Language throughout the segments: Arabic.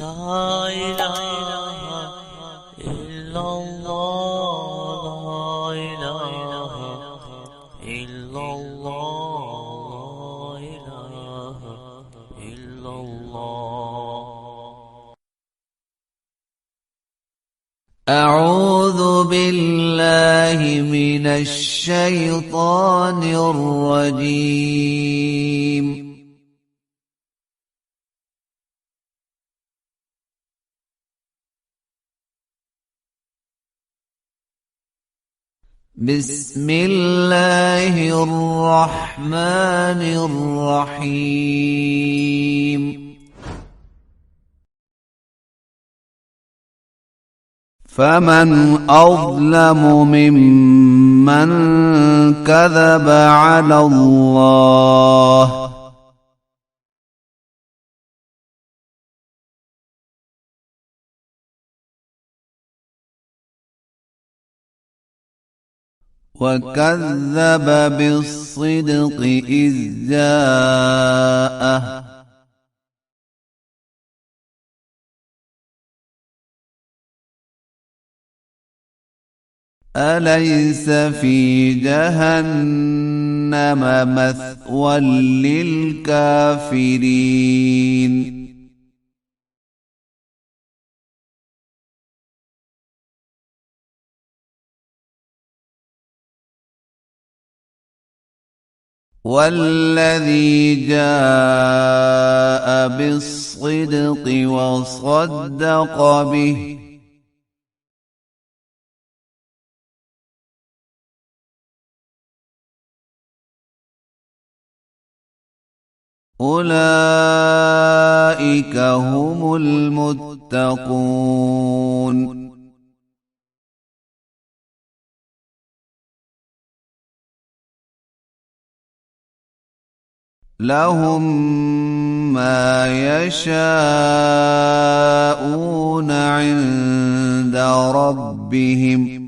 لا إله إلا الله لا إله إلا الله لا إله إلا الله. أعوذ بالله من الشيطان الرجيم. بسم الله الرحمن الرحيم. فمن أظلم ممن كذب على الله وكذب بالصدق إذ جاءه أليس في جهنم مثوى للكافرين والذي جاء بالصدق وصدق به أولئك هم المتقون. لهم ما يشاءون عند ربهم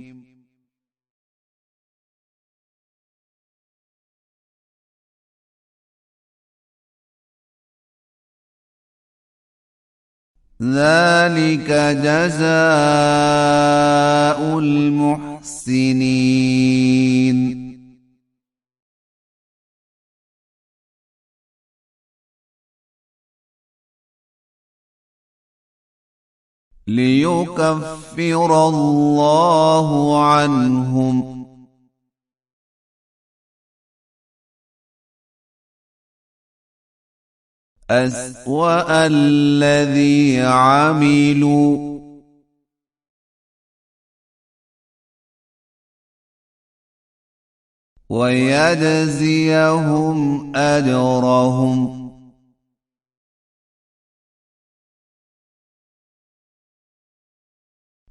ذلك جزاء المحسنين. ليكفر الله عنهم أسوأ الذي عملوا ويجزيهم أجرهم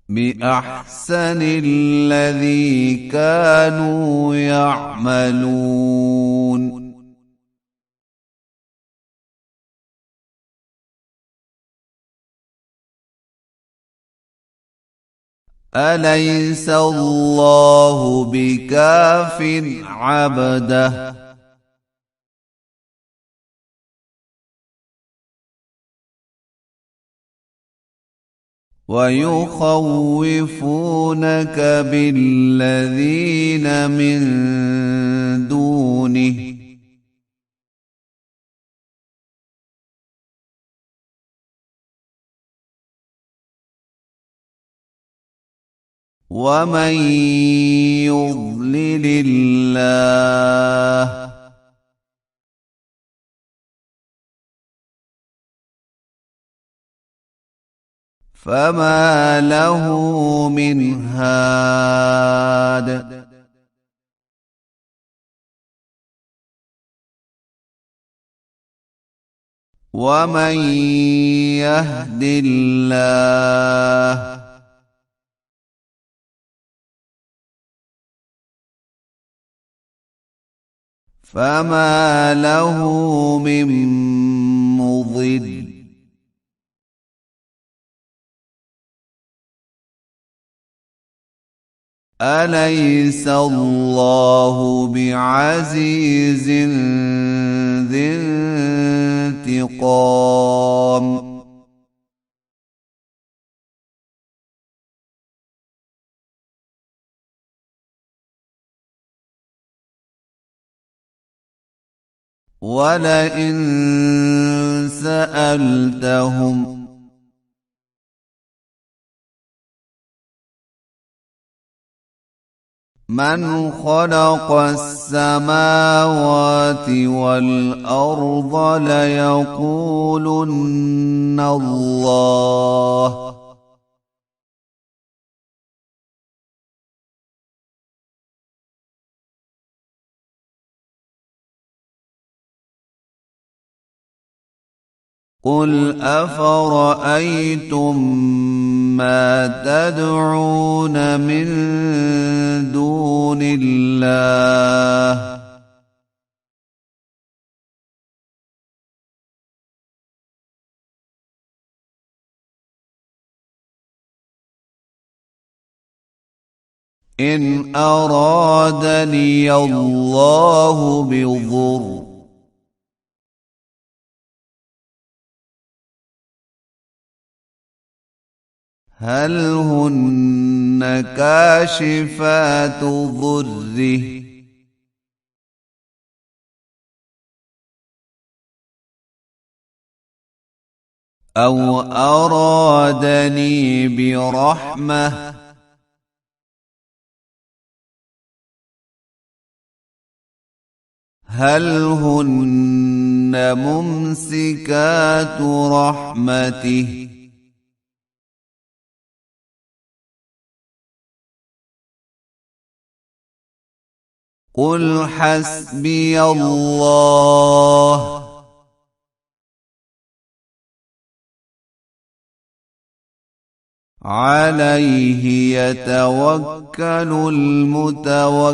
بأحسن الذي كانوا يعملون. أليس الله بكاف عبده ويخوفونك بالذين من دونه ومن يضلل الله فما له من هاد ومن يهد الله فما له من مضل أليس الله بعزيز ذي انتقام ولئن سألتهم من خلق السماوات والأرض ليقولن الله قل أفرأيتم ما تدعون من دون الله إن أرادني الله بضر هل هن كاشفات ضره أو أرادني برحمة هل هن ممسكات رحمته قل حسبي الله عليه يتوكل المتوكلون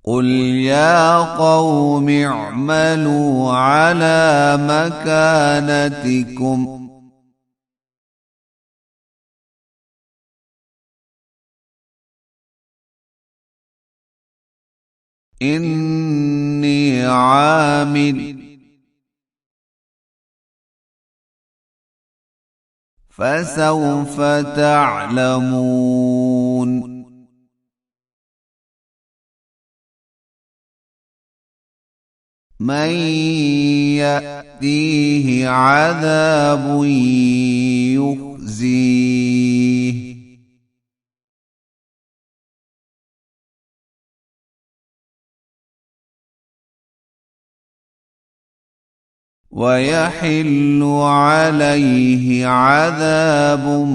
قل يا قوم اعملوا على مكانتكم إني عامل فسوف تعلمون من يأتيه عذاب يخزيه ويحل عليه عذاب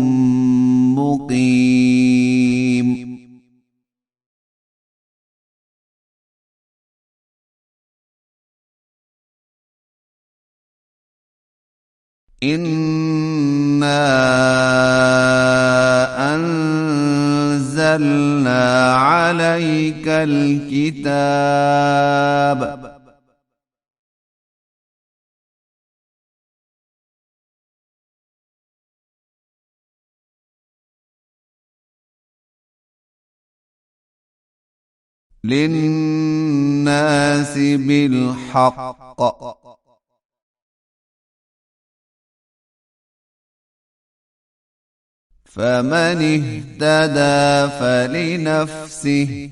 مقيم إنا أنزلنا عليك الكتاب للناس بالحق فمن اهتدى فلنفسه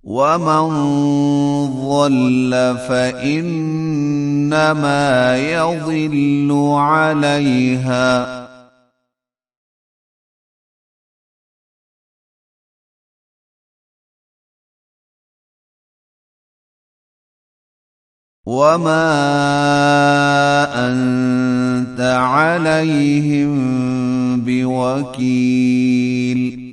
ومن ضل فإنما يضل عليها وما أنت عليهم بوكيل